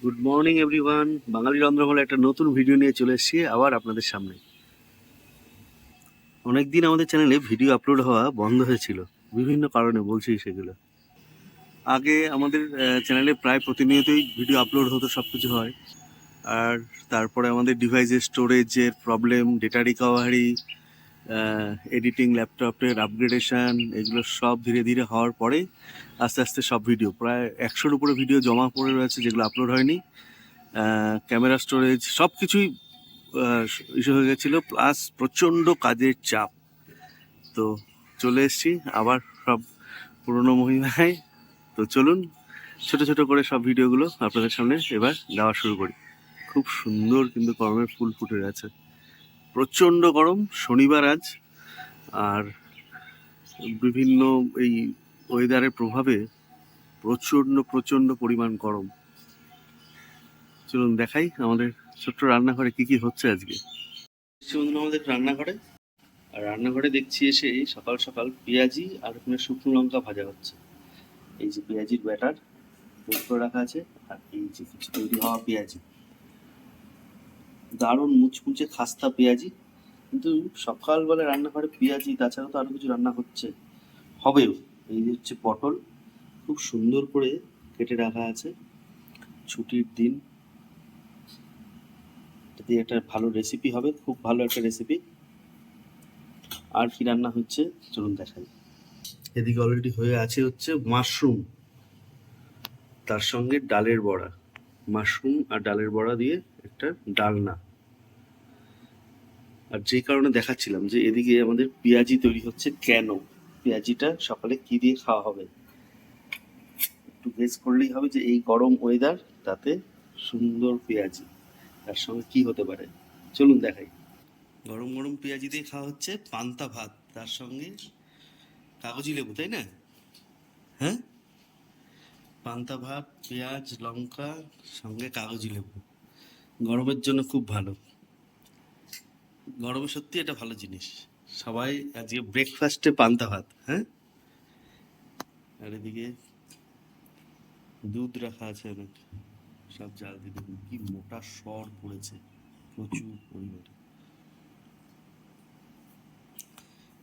Good morning everyone. বাঙালি রন্ধনশালা একটা নতুন ভিডিও নিয়ে চলে এসেছি আবার আপনাদের সামনে। অনেকদিন আমাদের চ্যানেলে ভিডিও আপলোড হওয়া বন্ধ হয়েছিল, বিভিন্ন কারণে বলছি সেগুলো। আগে আমাদের চ্যানেলে প্রায় প্রতিনিয়তই ভিডিও আপলোড হতো, সব কিছু হয়। আর তারপরে আমাদের ডিভাইসের স্টোরেজের প্রবলেম, ডেটা রিকভারি, এডিটিং, ল্যাপটপের আপগ্রেডেশন, এগুলো সব ধীরে ধীরে হওয়ার পরে আস্তে আস্তে সব ভিডিও, প্রায় 100-র উপরে ভিডিও জমা পড়ে রয়েছে যেগুলো আপলোড হয়নি। ক্যামেরা স্টোরেজ সব কিছুই ইস্যু হয়ে গেছিলো, প্লাস প্রচণ্ড কাজের চাপ। তো চলে এসেছি আবার সব পুরনো মহিমায়। তো চলুন ছোট ছোট করে সব ভিডিওগুলো আপনাদের সামনে এবার দেওয়া শুরু করি। খুব সুন্দর কিন্তু গরমের ফুল ফুটে গেছে, প্রচণ্ড গরম শনিবার আজ। আর বিভিন্ন এই ওয়েদারের প্রভাবে প্রচণ্ড প্রচণ্ড পরিমাণ গরম। চলুন দেখাই আমাদের ছোট্ট রান্নাঘরে কি কি হচ্ছে আজকে। আমাদের রান্নাঘরে, আর রান্নাঘরে দেখছি এসে সকাল সকাল পেঁয়াজি আর ওখানে শুকনো লঙ্কা ভাজা হচ্ছে। এই যে পেঁয়াজির ব্যাটার তৈরি করে রাখা আছে, আর এই যে কিছু তৈরি হওয়া পেঁয়াজি, দারুণ মুচমুচে খাস্তা পেঁয়াজি। কিন্তু সকালবেলা রান্নাঘরে পেঁয়াজি, তাছাড়া তো আরো কিছু রান্না হচ্ছে, হবেও। এই যে হচ্ছে পটল, খুব সুন্দর করে কেটে রাখা আছে, ছুটির দিন যদি একটা ভালো রেসিপি হবে, খুব ভালো একটা রেসিপি। আর কি রান্না হচ্ছে চলুন দেখাই। এদিকে অলরেডি হয়ে আছে হচ্ছে মাশরুম, তার সঙ্গে ডালের বড়া। মাশরুম আর ডালের বড়া দিয়ে একটা ডালনা। আর যে কারণে দেখাচ্ছিলাম যে এদিকে আমাদের পেঁয়াজি তৈরি হচ্ছে কেন, পেঁয়াজিটা সকালে কি দিয়ে খাওয়া হবে, একটু গেস করলেই হবে যে এই গরম ওয়েদার, তাতে সুন্দর পেঁয়াজি, তার সঙ্গে কি হতে পারে চলুন দেখাই। গরম গরম পেঁয়াজি দিয়ে খাওয়া হচ্ছে পান্তা ভাত, তার সঙ্গে কাগজি লেবু, তাই না? হ্যাঁ, পান্তা ভাত, পেঁয়াজ লঙ্কা, সঙ্গে কাগজি লেবু, গরমের জন্য খুব ভালো। গরমে সত্যি এটা ভালো জিনিস। সবাই আজকে ব্রেকফাস্টে পান্তা ভাত। হ্যাঁ, আর এদিকে দুধ রাখা আছে অনেক, সব জাল দিয়ে দেখুন কি মোটা সর পড়েছে, প্রচুর পরিমাণে।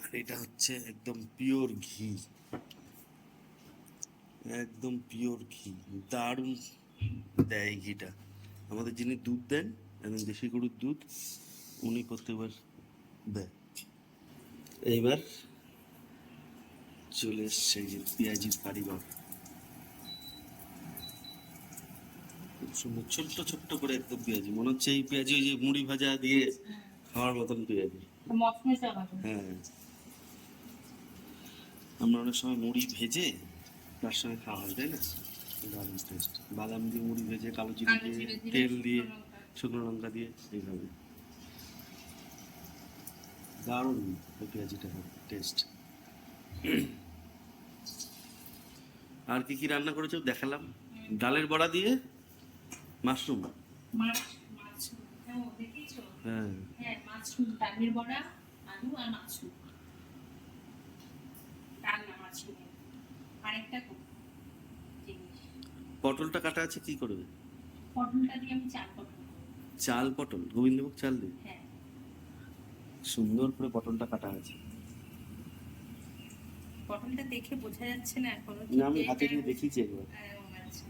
আর এটা হচ্ছে একদম পিওর ঘি, একদম পিওর ঘি, দারুণ দেয় ঘিটা। আমাদের যিনি দুধ দেন, একদম দেশি গরুর দুধ, উনি প্রত্যেকবার দেয়। এইবার চলে এসছে এই যে পেঁয়াজির কারিগর, খুব সুন্দর ছোট্ট ছোট্ট করে একদম পেঁয়াজি, মনে হচ্ছে এই পেঁয়াজি ওই যে মুড়ি ভাজা দিয়ে খাওয়ার মতন পেঁয়াজি। হ্যাঁ, আমরা অনেক সময় মুড়ি ভেজে তার সঙ্গে খাওয়া হয়, তাই না? দারুণ টেস্ট, বাদাম দিয়ে মুড়ি ভেজে, কালো জিরে দিয়ে, তেল দিয়ে, শুকনো লঙ্কা দিয়ে, এইভাবে দারুণ ওই পেঁয়াজিটা টেস্ট। আর কি কি রান্না করেছো দেখালাম, ডালের বড়া দিয়ে মাশরুম। হ্যাঁ, পটলটা কাটা আছে কি করবে? চাল পটল, গোবিন্দভোগ চাল দিয়ে সুন্দর করে পটলটা কাটা আছে। পটলটা দেখে বোঝা যাচ্ছে না এখনো, না আমি হাতে নিয়ে দেখিয়েছি একবার। আচ্ছা।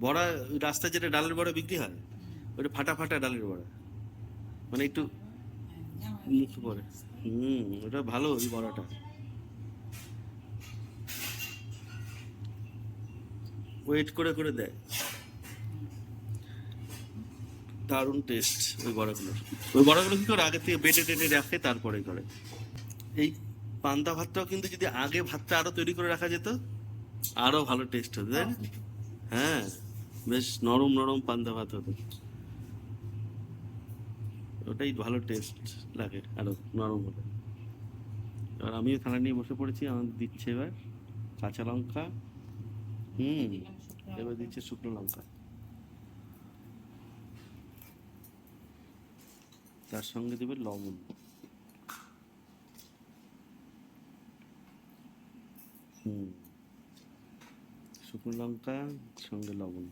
বড়া, ওই রাস্তায় যেটা ডালের বড়া বিক্রি হয়, ওটা ফাটা ফাটা ডালের বড়া, মানে একটু মুখ পড়ে। ওটা ভালো ওই বড়াটা, ওয়েট করে করে দেয়, দারুণ টেস্ট ওই বড়াগুলোর। ওই বড়াগুলো কি করে আগে থেকে বেটে টেটে রাখে তারপরে করে। এই পান্তা ভাতটাও কিন্তু যদি আগে ভাতটা আরো তৈরি করে রাখা যেত, আরো ভালো টেস্ট হতো, তাই না? হ্যাঁ, বেশ নরম নরম পান্তা ভাত হতো, ওটাই ভালো টেস্ট লাগে আরো নরম হলে। আর আমিও থালা নিয়ে বসে পড়েছি, আমার দিচ্ছে এবার কাঁচা লঙ্কা, এবার দিচ্ছে শুকনো লঙ্কা, তার সঙ্গে দেবে লবণ। হুম, শুকনো লঙ্কা সঙ্গে লবণ।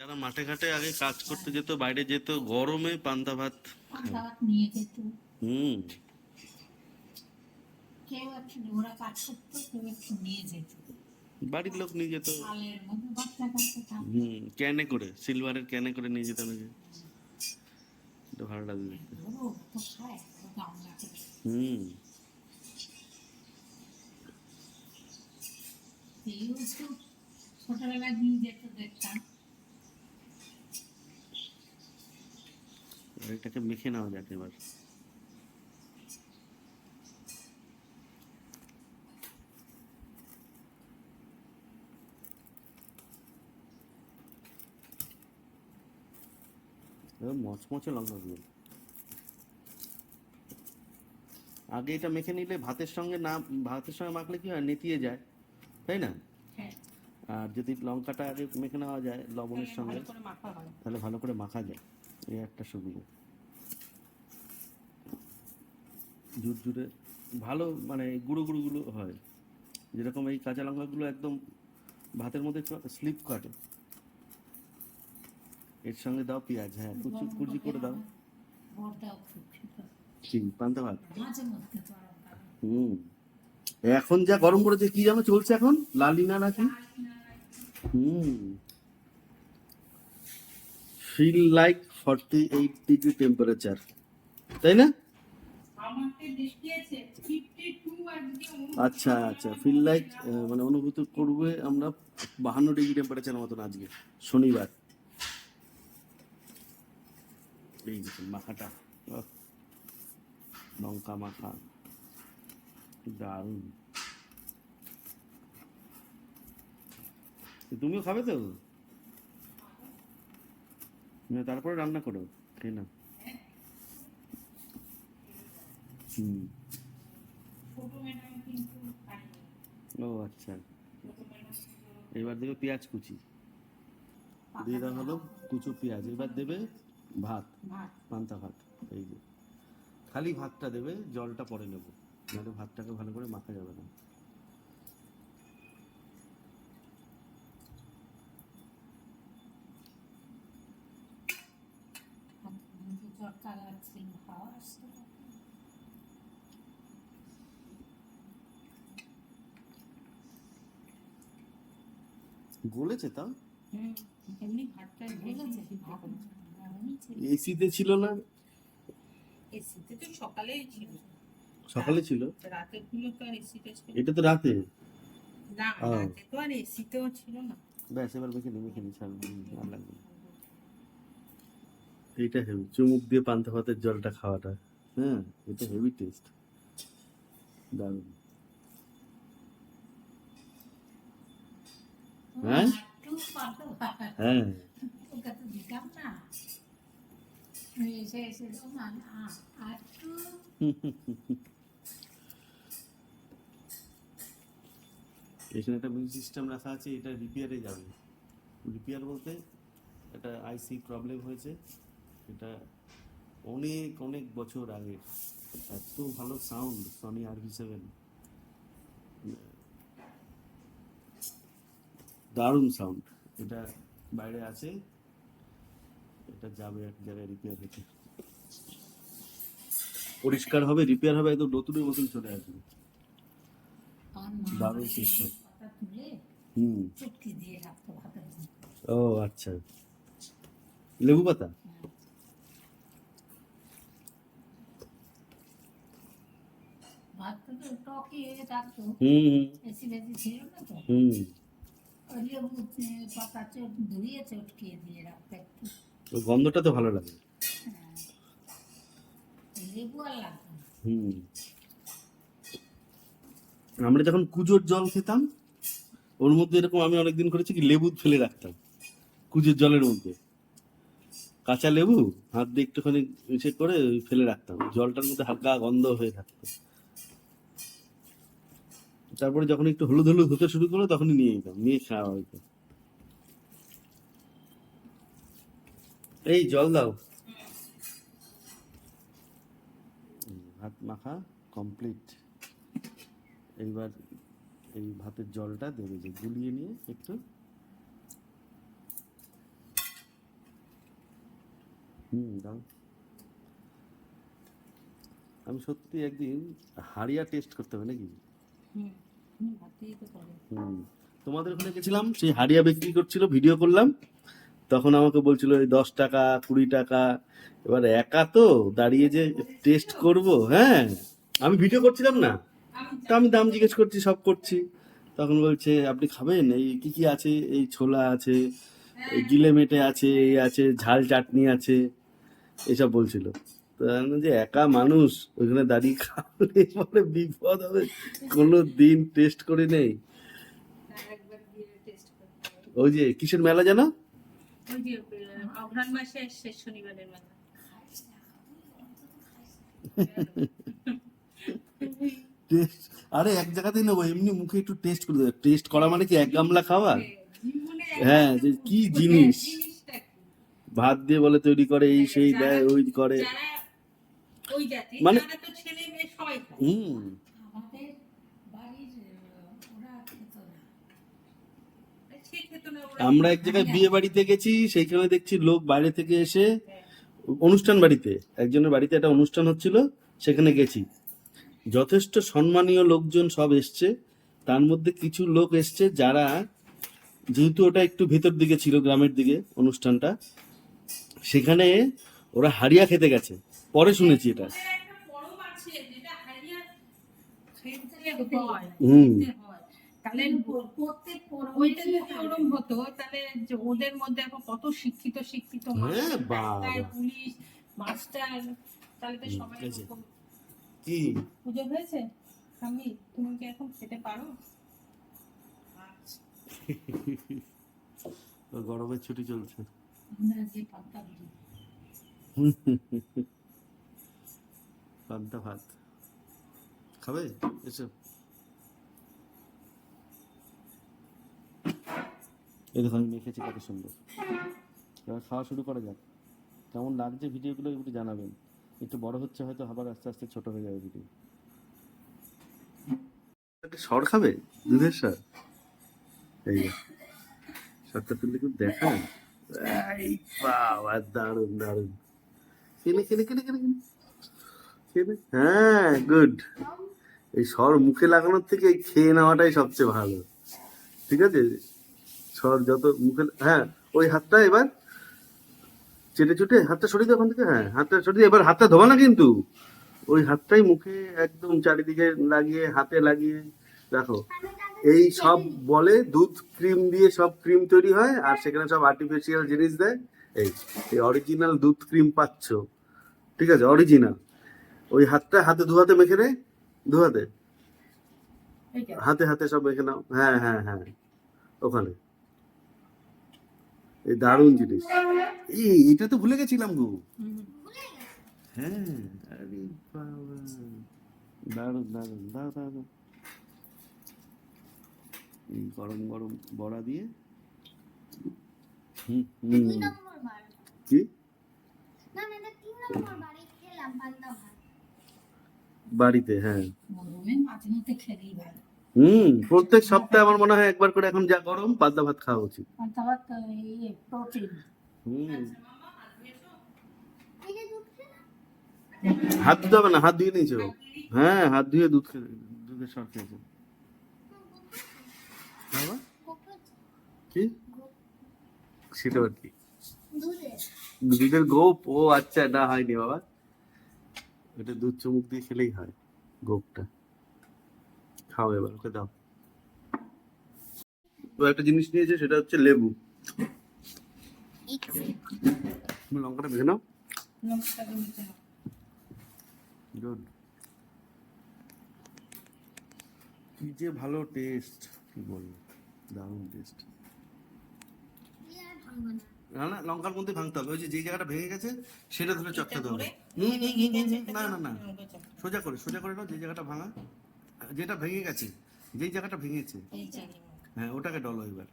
যারা মাঠে ঘাটে আগে কাজ করতে যেত, বাইরে যেত, গরমে পান্তা ভাত খায়। ভাত নিয়ে যেত, হুম, কেউ একটু ওরা কাজ করতো, কেউ একটু নিয়ে যেত, বাড়ির লোক নিয়ে যেত। চালের মধ্যে বাচ্চা কাচ্চা থাকতো। ক্যানে করে, সিলভারের ক্যানে করে নিয়ে যেতাম এই যে। এটা ভালো লাগে দেখতে। ওরা তো খায়, ওরা তো আমরা করি। হুম, এইও একটু ছোটবেলায় নিয়ে যেত, দেখতাম। আর এটাকে মেখে নেওয়া যাক এবার। এবার মচমচে লঙ্কাগুলো। আগে এটা মেখে নিলে ভাতের সঙ্গে না, ভাতের সঙ্গে মাখলে কি হয়, নেতিয়ে যায়, তাই না? হ্যাঁ, আর যদি লঙ্কাটা আগে মেখে নেওয়া যায় লবণের সঙ্গে, ভালো করে মাখা হয়। তাহলে ভালো করে মাখা যায়। এই একটা সুবিধা। ঝুরঝুরে ভালো, মানে গুঁড়ো গুঁড়ো গুলো হয়। যেরকম এই কাঁচা লঙ্কাগুলো একদম ভাতের মধ্যে স্লিপ কাটে। এর সঙ্গে দাও পেঁয়াজ, হ্যাঁ কুচি গরম কুচি করে দাও। ভর্তাও খুব খেত, কি পান্তা ভাত? মাঝে মধ্যে গরমকালে। হুম, এখন যা গরম পড়েছে, কি যেন চলছে এখন, লালিনা নাকি? হুম, ফিল লাইক 48 ডিগ্রি টেম্পারেচার, তাই না? আমাকে দেখিয়েছে 52 আজকে আচ্ছা আচ্ছা, ফিল লাইক মানে অনুভূতি করবে আমরা 52 ডিগ্রি টেম্পারেচার মতন আজকে শনিবার। এই দেখুন মাখাটা, আহ, লঙ্কা মাখা, দারুণ। তুমিও খাবে তো? না, তারপরে রান্না করো, তাই না? হুম, ছোট ম্যাডাম কিন্তু খায়নি। ও আচ্ছা। ছোট ম্যাডাম এবার দেবে পেঁয়াজ কুচি, দিয়ে দেওয়া হলো কুচো পেঁয়াজ। এবার দেবে ভাত, ভাত, পান্তা ভাত। এই যে খালি ভাতটা দেবে, জলটা পরে নেবো, নাহলে ভাতটাকে ভালো করে মাখা যাবে না। চটকা লাগছে, খাওয়া আসছে। গলেছে তাও? এমনি ভাতটা গলেছে, ভাত গরমই ছিল। এসিতে ছিল না? এসিতে তো সকালেই ছিল, সকালে ছিল? রাতের গুলো তো আর এসিতে ছিল এটা তো রাতে। না, ও। রাতে তো আর এসিতেও ছিল না। ব্যাস, এবার মেখে নি ছাড়, আর লাগবে না। এইটা হেভি, চুমুক দিয়ে পান্তা ভাতের জলটা খাওয়াটা। হ্যাঁ, এটা হেভি টেস্ট, দারুণ। হ্যাঁ একটু পাতো ভাত, হ্যাঁ। ওকে তো দিতাম না। এসে এসে তো একটু এখানে একটা মিউজিক সিস্টেম রাখা আছে, এটা রিপেয়ারে যাবে। রিপেয়ার বলতে একটা আইসি প্রবলেম হয়েছে, এটা অনেক অনেক বছর আগে। এত ভালো সাউন্ড, সনি RV7, দারুণ সাউন্ড। এটা বাইরে আছে, এটা যাবে এক জায়গায় রিপেয়ার হতে, পরিষ্কার হবে, রিপেয়ার হবে, একদম নতুনের মতন চলে আসবে। আমার মা দারুণ বলে সিস্টেম। পাতা তুলে হুম, চটকি দিয়ে রাখতো ভাতের মধ্যে। ও আচ্ছা, লেবু পাতা। ভাতটা তো টকিয়ে রাখতো, হুম এসি বেশি ছিল না তো। হুম। ওই লেবু পাতা ধুয়ে চটকিয়ে দিয়ে রাখতো একটু। ওই গন্ধটা তো ভালো লাগে। হ্যাঁ, লেবু আর লাগতো না। হুম, আমরা যখন কুজোর জল খেতাম, ওর মধ্যে এরকম আমি অনেকদিন করেছি কি, লেবু ফেলে রাখতাম কুজোর জলের মধ্যে, কাঁচা লেবু হাত দিয়ে একটুখানি ইসে করে ফেলে রাখতাম, জলটার মধ্যে হালকা গন্ধ হয়ে থাকতো। তারপরে যখন একটু হলুদ হলুদ হতে শুরু করলো, তখনই নিয়ে যেতাম, নিয়ে খাওয়া হইতো। এই জল দাও। ভাত মাখা কমপ্লিট। এইবার এই ভাতের জলটা দেবে, যে গুলিয়ে নিয়ে একটু। দাও। আমি সত্যি একদিন হাড়িয়া টেস্ট করতে হবে নাকি? ভাতেই তো করে। তোমাদের ওখানে গেছিলাম, সেই হাড়িয়া বিক্রি করছিল, ভিডিও করলাম। তখন আমাকে বলছিল এই 10 টাকা 20 টাকা। এবার একা তো দাঁড়িয়ে যে টেস্ট করব, হ্যাঁ আমি ভিডিও করছিলাম না, তা আমি দাম জিজ্ঞেস করছি, সব করছি। তখন বলছে আপনি খাবেন, এই কি কি আছে, এই ছোলা আছে, এই গিলে মেটে আছে, এই আছে, ঝাল চাটনি আছে, এসব বলছিল। তো আমি বললাম যে একা মানুষ ওইখানে দাঁড়িয়ে খাবে, পরে বিপদ হবে। কোনো দিন টেস্ট করে নেই। একবার গিয়ে টেস্ট করতে হবে। ওই যে কিসের মেলা জানো? ওই যে অঘ্রাণ মাসের শেষ শনিবারের মেলা। টেস্ট, আরে এক জায়গাতেই নেবো, এমনি মুখে একটু টেস্ট করে দেবে। টেস্ট করা মানে কি এক গামলা খাওয়া? জীবনে হ্যাঁ, যে কি জিনিস, জিনিসটা কি? ভাত দিয়ে বলে তৈরি করে, এই সেই দেয়, ওই করে, যারা ওই জাতি, মানে তারা তো ছেলে মেয়ে সবাই খায়। আমাদের বাড়ির ওরা খেত না। সে খেত না, ওরা আমরা এক জায়গায় বিয়ে বাড়িতে গেছি, সেইখানে দেখছি লোক বাইরে থেকে এসে, অনুষ্ঠান বাড়িতে, একজনের বাড়িতে একটা অনুষ্ঠান হচ্ছিল, সেখানে গেছি। যথেষ্ট সম্মানীয় লোকজন সব এসছে। তার মধ্যে কিছু লোক এসছে যারা, যেহেতু ওটা একটু ভেতর দিকে ছিল, গ্রামের দিকে অনুষ্ঠানটা, সেখানে ওরা হাড়িয়া খেতে গেছে। পরে শুনেছি এটা। ওদের একটা পরব আছে যেটা হারিয়া খেতে খেতে হয়, হুম। খেতে হয়। তাহলে প্রত্যেক ওইটা যদি ওরম হতো, তাহলে যে ওদের মধ্যে এখন কত শিক্ষিত শিক্ষিত মানুষ, হ্যাঁ, বাবা। ডাক্তার, পুলিশ, মাস্টার, তাহলে তো সবাই এই যে। এরকম। কি পুজো হয়েছে স্বামী, তুমি কি এখন খেতে পারো? আচ্ছা। গরমের ছুটি চলছে। আমরা যে পাতা দিই পান্তা ভাত খাবে? এসো। এই দেখো আমি মেখেছি কত সুন্দর। এবার খাওয়া শুরু করা যাক। কেমন লাগছে ভিডিওগুলো একটু জানাবেন। একটু বড় হচ্ছে হয়তো, আবার আস্তে আস্তে ছোট হয়ে যাবে ভিডিও। একটা সর খাবে, দুধের সর। এই যে, সরটা তুললে কিন্তু দেখান। এই বাবা, দারুণ দারুণ। খেলে খেলে খেলে খেলে খেলে খেলে। হ্যাঁ, গুড। এই সর মুখে লাগানোর থেকে এই খেয়ে নেওয়াটাই সবচেয়ে ভালো। ঠিক আছে, সর যত মুখে, হ্যাঁ ওই হাতটা এবার চেটে চুটে হাতটা সরিয়ে দাও ওখান থেকে। হ্যাঁ, হাতটা সরিয়ে, এবার হাতটা ধোবা না কিন্তু, ওই হাতটাই মুখে একদম চারিদিকে লাগিয়ে, হাতে লাগিয়ে রাখো। এই সব বলে দুধ ক্রিম দিয়ে সব ক্রিম তৈরি হয়, আর সেখানে সব আর্টিফিশিয়াল জিনিস দেয়। এই অরিজিনাল দুধ ক্রিম পাচ্ছ, ঠিক আছে, অরিজিনাল। ওই হাতটা হাতে, দু হাতে মেখে নে, দু হাতে, এইটা হাতে হাতে সব মেখে নাও। হ্যাঁ হ্যাঁ হ্যাঁ, ওখানে। এই দারুণ জিনিস। এই এটা তো ভুলে গেছিলাম গো। হ্যাঁ, আরে বাবা, দারুণ দারুণ, দাও দাও দাও। এই গরম গরম বড়া দিয়ে। হুম হুম। 2 নম্বর বার। কি না না, এটা 3 নম্বর বারে খেলাম পান্তা ভাত। বাড়িতে? হ্যাঁ। গরমে মাঝে মধ্যে খেলেই ভালো। প্রত্যেক সপ্তাহে আমার মনে হয় একবার করে, এখন যা গরম, পান্তা ভাত খাওয়া উচিত। পান্তা ভাত ইয়ে প্রোটিন। হুম। এই যে দুধ খেলাম। হাত ধুতে হবে না, হাত ধুয়ে নিয়েছো? হ্যাঁ, হাত ধুয়ে দুধ খেয়ে, দুধের সর খেয়েছো। বাবা, কি সেটা আবার কি? দুধে দুধের গোপ? ও আচ্ছা, না হয়নি বাবা, এটা দুধ চুমুক দিয়ে খেলেই হয় গোপটা। খাও এবার, ওকে দাও। ও একটা জিনিস নিয়েছে, সেটা হচ্ছে লেবু। তুমি লঙ্কাটা ভেজে নাও। লঙ্কাটা নিতে হবে। গুড। কি যে ভালো টেস্ট, কি বলবো, দারুণ টেস্ট। আর ভাঙবো না। না না, লঙ্কার মধ্যে ভাঙতে হবে, ওই যে যে জায়গাটা ভেঙে গেছে সেটা ধরে চটকাতে হবে। না না না, সোজা করে, সোজা করে নাও, যে জায়গাটা ভাঙা, যেটা ভেঙে গেছে, যেই জায়গাটা ভেঙেছে, এই যে হ্যাঁ ওটাকে ডলো এবার,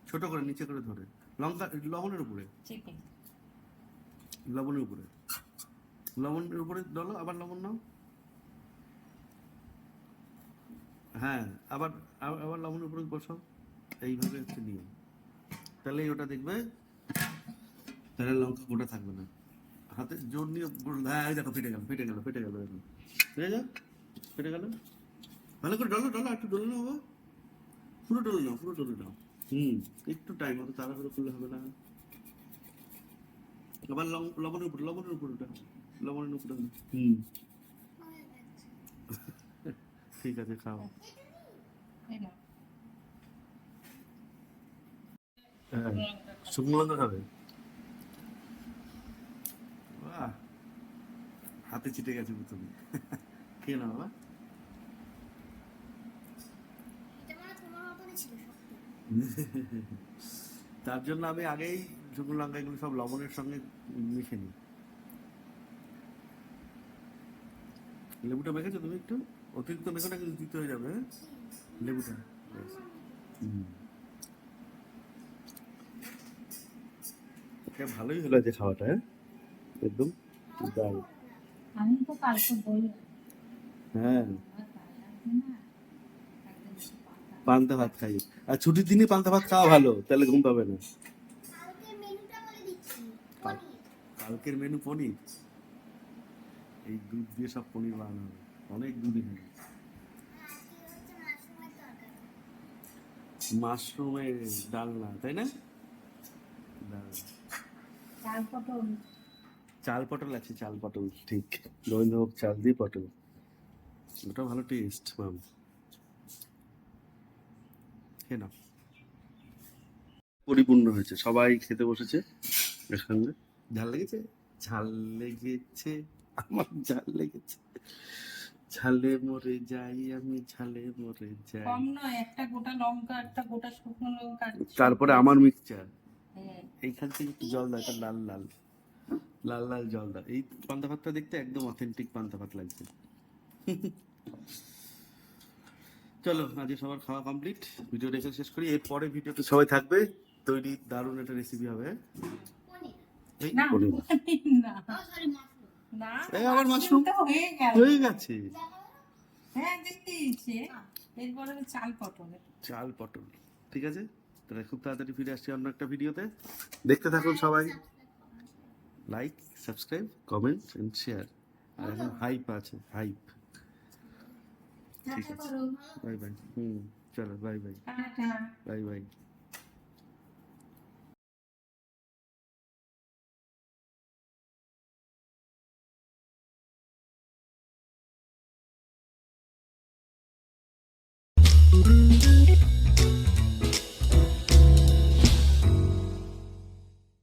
ছোট করে নিচে করে ধরে। লঙ্কা লবণের উপরে, চিকেন লবণের উপরে, লবণের উপরে ডলো, আবার লবণ নাও। হ্যাঁ, আবার আবার লবণের উপরে বসাও, এইভাবে হচ্ছে নিয়ম। তাহলেই ওটা দেখবে, তাহলে লঙ্কা গোটা থাকবে না। হাতে জোর নিয়ে হ্যাঁ, এই দেখো ফেটে গেল, ফেটে গেল, ফেটে গেল, দেখো ফেটে যা, ফেটে গেল। ভালো করে ডলো, ডলো, একটু ডলে নাও বাবা। পুরো ডলে নাও, পুরো ডলে নাও। একটু টাইম, অত তাড়াহুড়ো করলে হবে না। আবার লবণের উপরে, লবণের উপরে ওটা, লবণের উপরে। হয়ে গেছে। ঠিক আছে, খাও। এই নাও। হ্যাঁ, শুকনো লঙ্কা খাবে? বাহ, হাতে চিটে গেছে প্রথমে। খেয়ে নাও বাবা। এটা মানে তোমার মতনই ছিল সত্যি। তার জন্য আমি আগেই শুকনো লঙ্কা এগুলো সব লবণের সঙ্গে মিশে নিই। লেবুটা মেখেছো তুমি একটু? অতিরিক্ত মেখো না, কিন্তু দিতে হয়ে যাবে, হ্যাঁ? লেবুটা ব্যাস। এটা ভালোই হলো যে খাওয়াটা, হ্যাঁ, একদম দারুণ। আমি তো কালকে বললাম হ্যাঁ, আমার ভালো লাগছে না, একদম একটু পাতা পান্তা ভাত খাই। আর ছুটির দিনে পান্তা ভাত খাওয়া ভালো, তাহলে ঘুম পাবে না। কালকে মেনুটা বলে দিচ্ছি। কাল- পনির। কালকের মেনু পনির। এই দুধ দিয়ে সব পনির বানানো হবে, অনেক দুধই হবে। আজকে হচ্ছে মাশরুমের তরকারি। মাশরুমের ডালনা, তাই না? দারুণ। চাল পটল চাল পটল আছে, চাল পটল, ঠিক। গোবিন্দভোগ চাল দিয়ে পটল, ওটা ভালো টেস্ট ম্যাম। খেয়ে নাও। পরিপূর্ণ হয়েছে, সবাই খেতে বসেছে একসঙ্গে। ঝাল লেগেছে? ঝাল লেগেছে, আমার ঝাল লেগেছে। ঝালে মরে যাই আমি, ঝালে মরে যাই। কম নয়, একটা গোটা লঙ্কা, একটা গোটা শুকনো লঙ্কা। তারপরে আমার মিক্সচার, হ্যাঁ। এইখান থেকে একটু জল দাও, এটা লাল লাল লাল লাল জল দাও। এই পান্তা ভাতটা দেখতে একদম অথেন্টিক পান্তা ভাত লাগছে। চলো, আজকে সবার খাওয়া কমপ্লিট, ভিডিও দেখে শেষ করি। এর পরে ভিডিওতে সবাই থাকবে, তৈরি দারুণ একটা রেসিপি হবে। পনির। এই না, পনির। না, ও সরি মাশরুম। না, এই আবার মাশরুম মাশরুমটা হয়ে গেল। হয়ে গেছে। হ্যাঁ, দেখতেইছে। এরপরে আমি চাল পটলের। চাল পটল, ঠিক আছে। তাহলে খুব তাড়াতাড়ি ফিরে আসছি অন্য একটা ভিডিওতে। দেখতে থাকুন সবাই। Like, subscribe, comment and share. আর এখন হাইপ আছে, হাইপ। ঠিক টাটা আছে, করো। Bye bye. চলো, বাই বাই, টাটা। Bye bye. Thank you.